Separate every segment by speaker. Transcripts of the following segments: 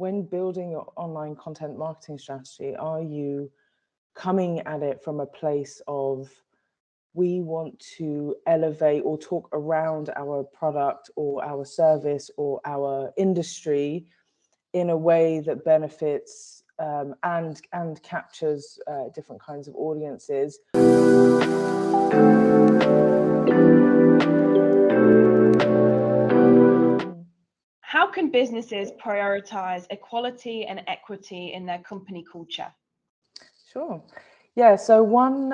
Speaker 1: when building your online content marketing strategy, are you coming at it from a place of, we want to elevate or talk around our product or our service or our industry in a way that benefits and captures different kinds of audiences?
Speaker 2: How can businesses prioritize equality and equity in their company culture?
Speaker 1: Sure. Yeah, so one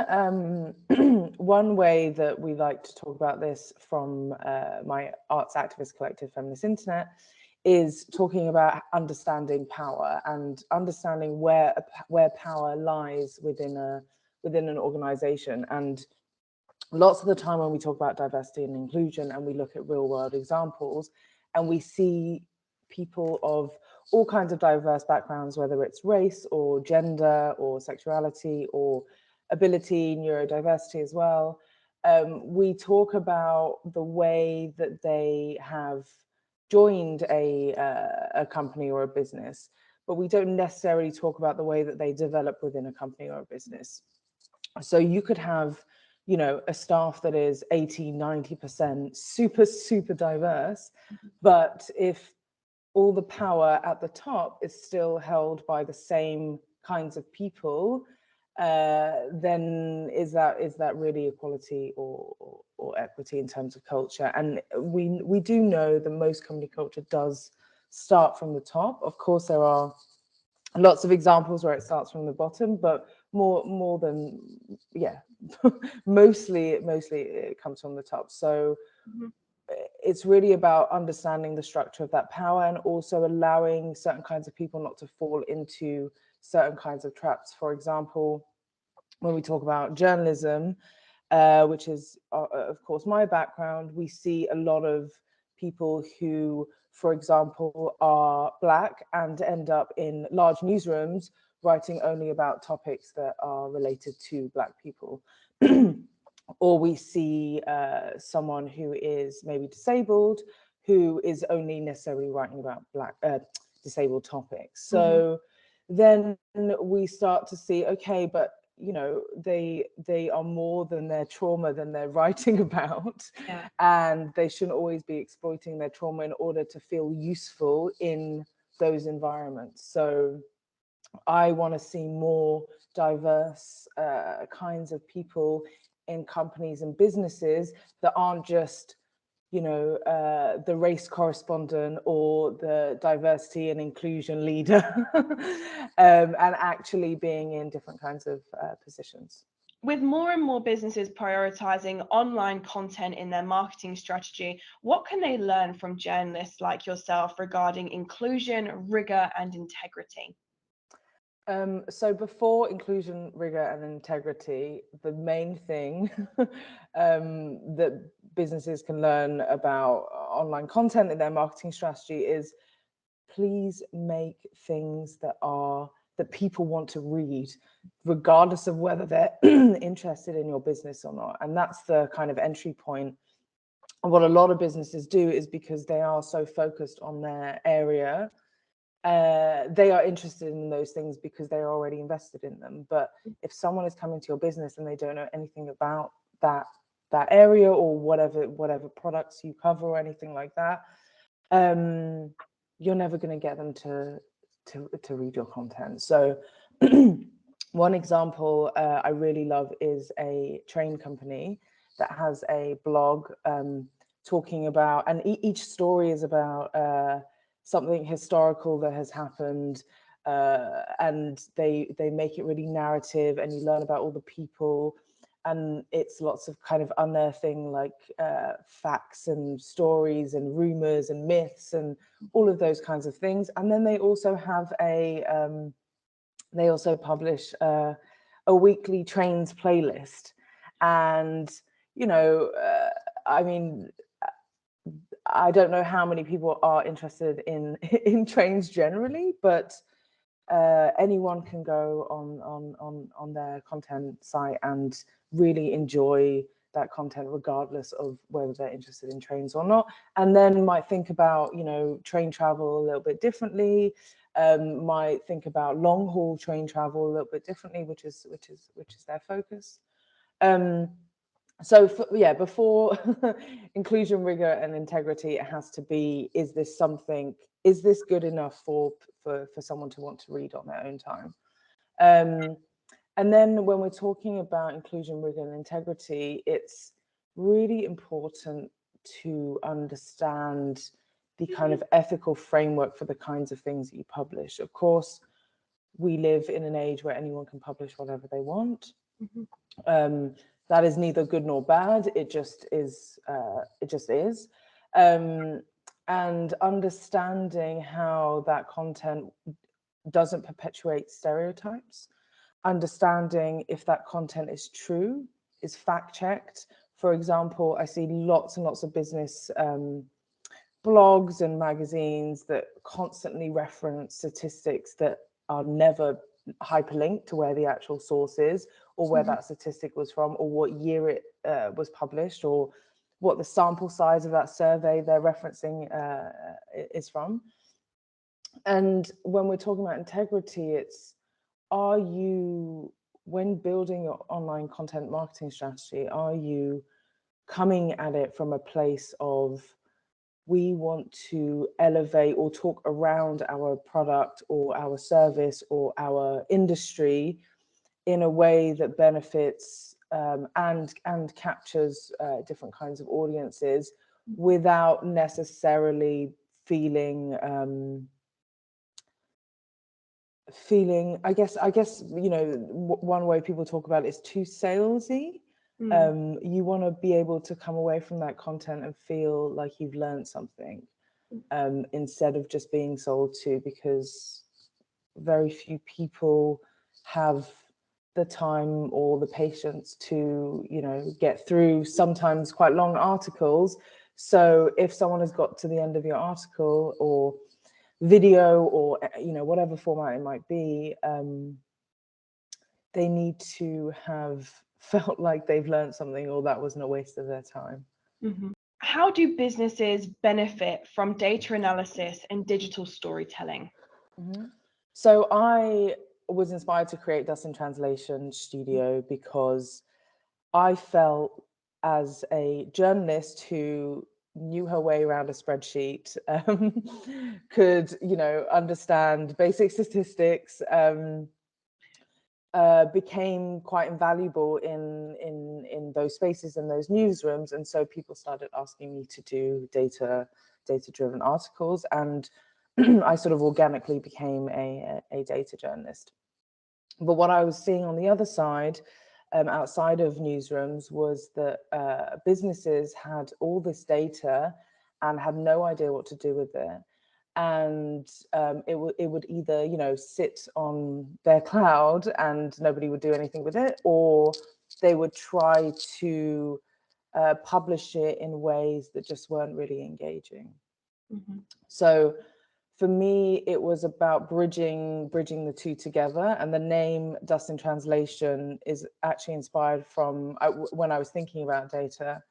Speaker 1: way that we like to talk about this from my arts activist collective Feminist Internet is talking about understanding power and understanding where power lies within an organization. And lots of the time when we talk about diversity and inclusion and we look at real world examples and we see people of all kinds of diverse backgrounds, whether it's race or gender or sexuality or ability, neurodiversity as well, we talk about the way that they have joined a company or a business, but we don't necessarily talk about the way that they develop within a company or a business. So you could have, you know, a staff that is 80-90% super diverse, but if all the power at the top is still held by the same kinds of people, then is that really equality or equity in terms of culture? And we do know that most company culture does start from the top. Of course, there are lots of examples where it starts from the bottom, but more than, yeah, mostly it comes from the top. So it's really about understanding the structure of that power and also allowing certain kinds of people not to fall into certain kinds of traps. For example, when we talk about journalism, which is of course my background, we see a lot of people who, for example, are Black and end up in large newsrooms writing only about topics that are related to Black people. Or we see someone who is maybe disabled, who is only necessarily writing about disabled topics. So then we start to see, okay, but you know, they are more than their trauma than they're writing about, and they shouldn't always be exploiting their trauma in order to feel useful in those environments. So I want to see more diverse kinds of people in companies and businesses that aren't just, you know, the race correspondent or the diversity and inclusion leader, and actually being in different kinds of positions.
Speaker 2: With more and more businesses prioritizing online content in their marketing strategy, what can they learn from journalists like yourself regarding inclusion, rigor, and integrity?
Speaker 1: So before inclusion, rigor, and integrity, the main thing that businesses can learn about online content in their marketing strategy is, please make things that people want to read, regardless of whether they're interested in your business or not. And that's the kind of entry point. And what a lot of businesses do is, because they are so focused on their area, they are interested in those things because they're already invested in them. But if someone is coming to your business and they don't know anything about that area or whatever products you cover or anything like that, you're never going to get them to read your content. So one example I really love is a train company that has a blog talking about, and each story is about something historical that has happened, and they make it really narrative, and you learn about all the people, and it's lots of kind of unearthing like facts and stories and rumors and myths and all of those kinds of things. And then they also have they also publish a weekly trains playlist, and you know, I mean, I don't know how many people are interested in trains generally, but anyone can go on their content site and really enjoy that content, regardless of whether they're interested in trains or not. And then might think about, you know, train travel a little bit differently. might think about long haul train travel a little bit differently, which is their focus. So yeah, before inclusion, rigor, and integrity, it has to be: is this something? Is this good enough for someone to want to read on their own time? And then when we're talking about inclusion, rigor, and integrity, it's really important to understand the kind of ethical framework for the kinds of things that you publish. Of course, we live in an age where anyone can publish whatever they want. That is neither good nor bad. It just is. It just is. And understanding how that content doesn't perpetuate stereotypes, understanding if that content is true, is fact checked. For example, I see lots and lots of business blogs and magazines that constantly reference statistics that are never hyperlinked to where the actual source is, or where that statistic was from, or what year it was published, or what the sample size of that survey they're referencing is from. And when we're talking about integrity, it's, are you, when building your online content marketing strategy, are you coming at it from a place of, we want to elevate or talk around our product or our service or our industry in a way that benefits and captures different kinds of audiences without necessarily feeling I guess one way people talk about it is too salesy. You want to be able to come away from that content and feel like you've learned something, instead of just being sold to, because very few people have the time or the patience to get through sometimes quite long articles. So if someone has got to the end of your article or video or whatever format it might be, they need to have felt like they've learned something, or that wasn't a waste of their time.
Speaker 2: How do businesses benefit from data analysis and digital storytelling?
Speaker 1: So I was inspired to create Dust in Translation Studio because I felt, as a journalist who knew her way around a spreadsheet, could understand basic statistics, became quite invaluable in those spaces, in those newsrooms. And so people started asking me to do data-driven articles, and I sort of organically became a data journalist. But what I was seeing on the other side, outside of newsrooms, was that businesses had all this data and had no idea what to do with it. And it would either sit on their cloud and nobody would do anything with it, or they would try to publish it in ways that just weren't really engaging. So for me, it was about bridging the two together. And the name Dust in Translation is actually inspired from when I was thinking about data.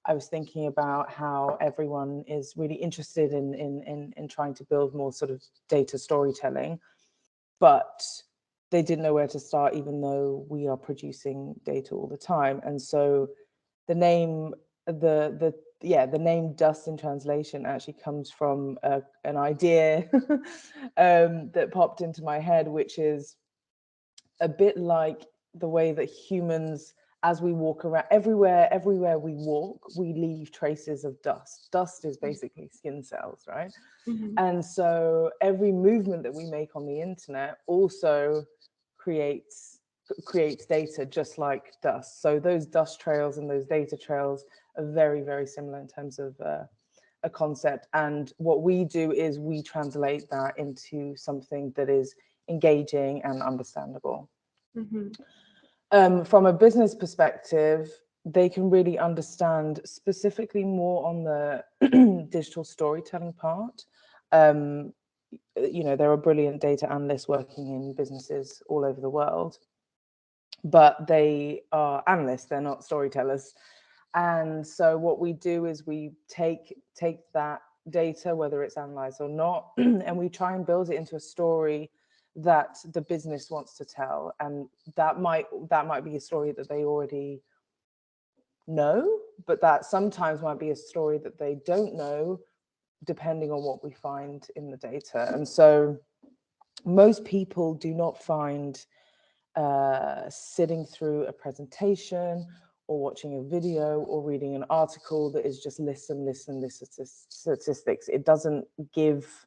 Speaker 1: I was thinking about how everyone is really interested in trying to build more sort of data storytelling, but they didn't know where to start, even though we are producing data all the time. And so the name, the name Dust in Translation actually comes from an idea that popped into my head, which is a bit like the way that humans, as we walk around, everywhere we walk, we leave traces of dust. Dust is basically skin cells, right? And so every movement that we make on the internet also creates data, just like dust. So those dust trails and those data trails are very, very similar in terms of a concept. And what we do is we translate that into something that is engaging and understandable. From a business perspective, they can really understand specifically more on the digital storytelling part. There are brilliant data analysts working in businesses all over the world, but they are analysts, they're not storytellers. And so what we do is we take data, whether it's analyzed or not, and we try and build it into a story that the business wants to tell. And that might be a story that they already know, but that sometimes might be a story that they don't know, depending on what we find in the data. And so most people do not find sitting through a presentation or watching a video or reading an article that is just listen statistics. It doesn't give,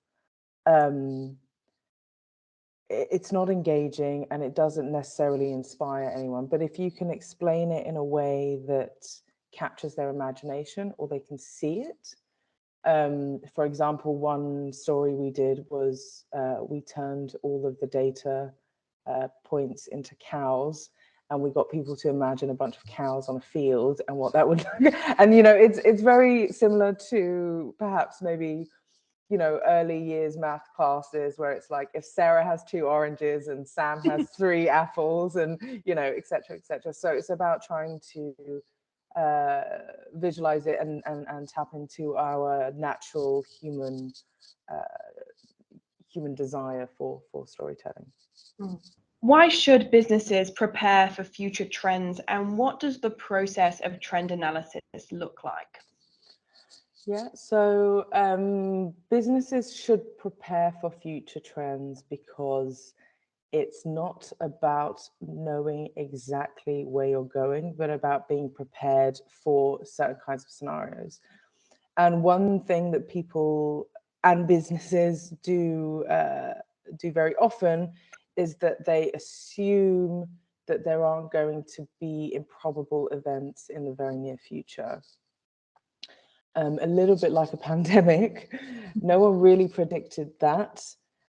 Speaker 1: it's not engaging, and it doesn't necessarily inspire anyone. But if you can explain it in a way that captures their imagination, or they can see it. For example, one story we did was we turned all of the data points into cows, and we got people to imagine a bunch of cows on a field and what that would look. And it's very similar to perhaps maybe early years math classes, where it's like, if Sarah has 2 oranges and Sam has 3 apples, and et cetera, et cetera. So it's about trying to visualize it and tap into our natural human desire for storytelling.
Speaker 2: Why should businesses prepare for future trends, and what does the process of trend analysis look like?
Speaker 1: Yeah, so businesses should prepare for future trends because it's not about knowing exactly where you're going, but about being prepared for certain kinds of scenarios. And one thing that people and businesses do very often is that they assume that there aren't going to be improbable events in the very near future. A little bit like a pandemic, no one really predicted that.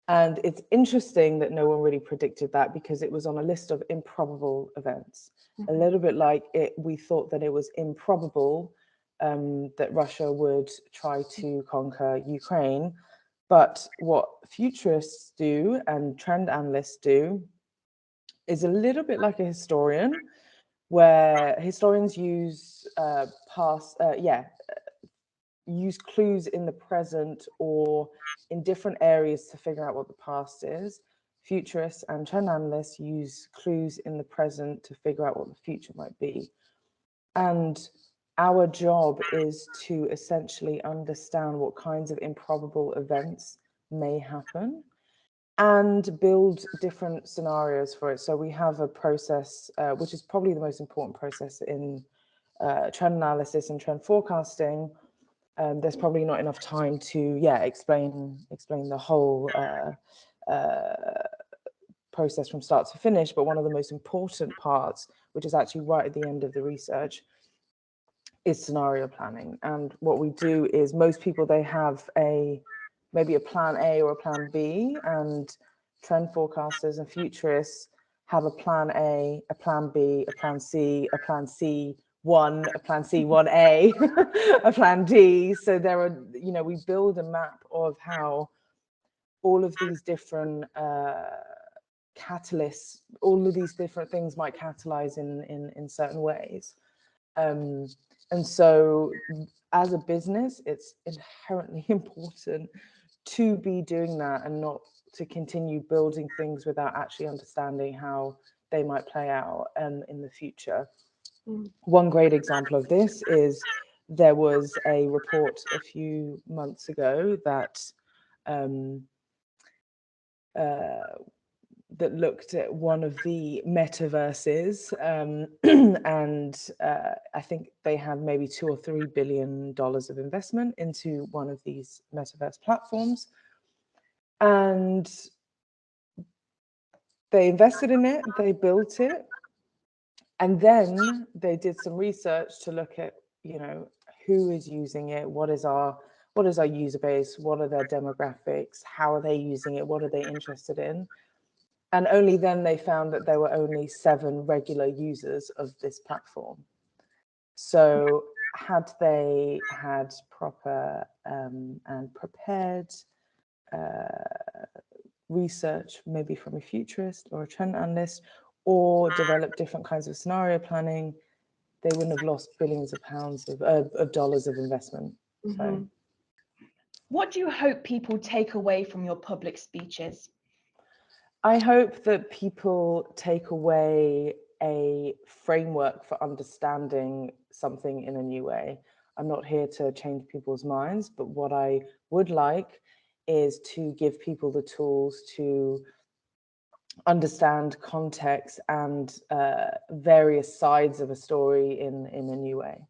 Speaker 1: And it's interesting that no one really predicted that, because it was on a list of improbable events. A little bit like we thought that it was improbable that Russia would try to conquer Ukraine. But what futurists do and trend analysts do is a little bit like a historian, where historians use use clues in the present or in different areas to figure out what the past is. Futurists and trend analysts use clues in the present to figure out what the future might be. And our job is to essentially understand what kinds of improbable events may happen and build different scenarios for it. So we have a process, which is probably the most important process in trend analysis and trend forecasting. There's probably not enough time to explain the whole process from start to finish, but one of the most important parts, which is actually right at the end of the research, is scenario planning. And what we do is, most people, they have maybe a plan A or a plan B, and trend forecasters and futurists have a plan A, a plan B, a plan C, a plan C1, a plan C1A, a plan D. So there are, we build a map of how all of these different catalysts, all of these different things might catalyze in certain ways. And so as a business, it's inherently important to be doing that, and not to continue building things without actually understanding how they might play out in the future. One great example of this is, there was a report a few months ago that that looked at one of the metaverses, and I think they had maybe $2 or $3 billion of investment into one of these metaverse platforms, and they invested in it, they built it, and then they did some research to look at, who is using it, what is our user base, what are their demographics, how are they using it, what are they interested in. And only then they found that there were only 7 regular users of this platform. So had they had proper and prepared research, maybe from a futurist or a trend analyst, or developed different kinds of scenario planning, they wouldn't have lost billions of pounds of dollars of investment. So.
Speaker 2: What do you hope people take away from your public speeches?
Speaker 1: I hope that people take away a framework for understanding something in a new way. I'm not here to change people's minds, but what I would like is to give people the tools to understand context and various sides of a story in a new way.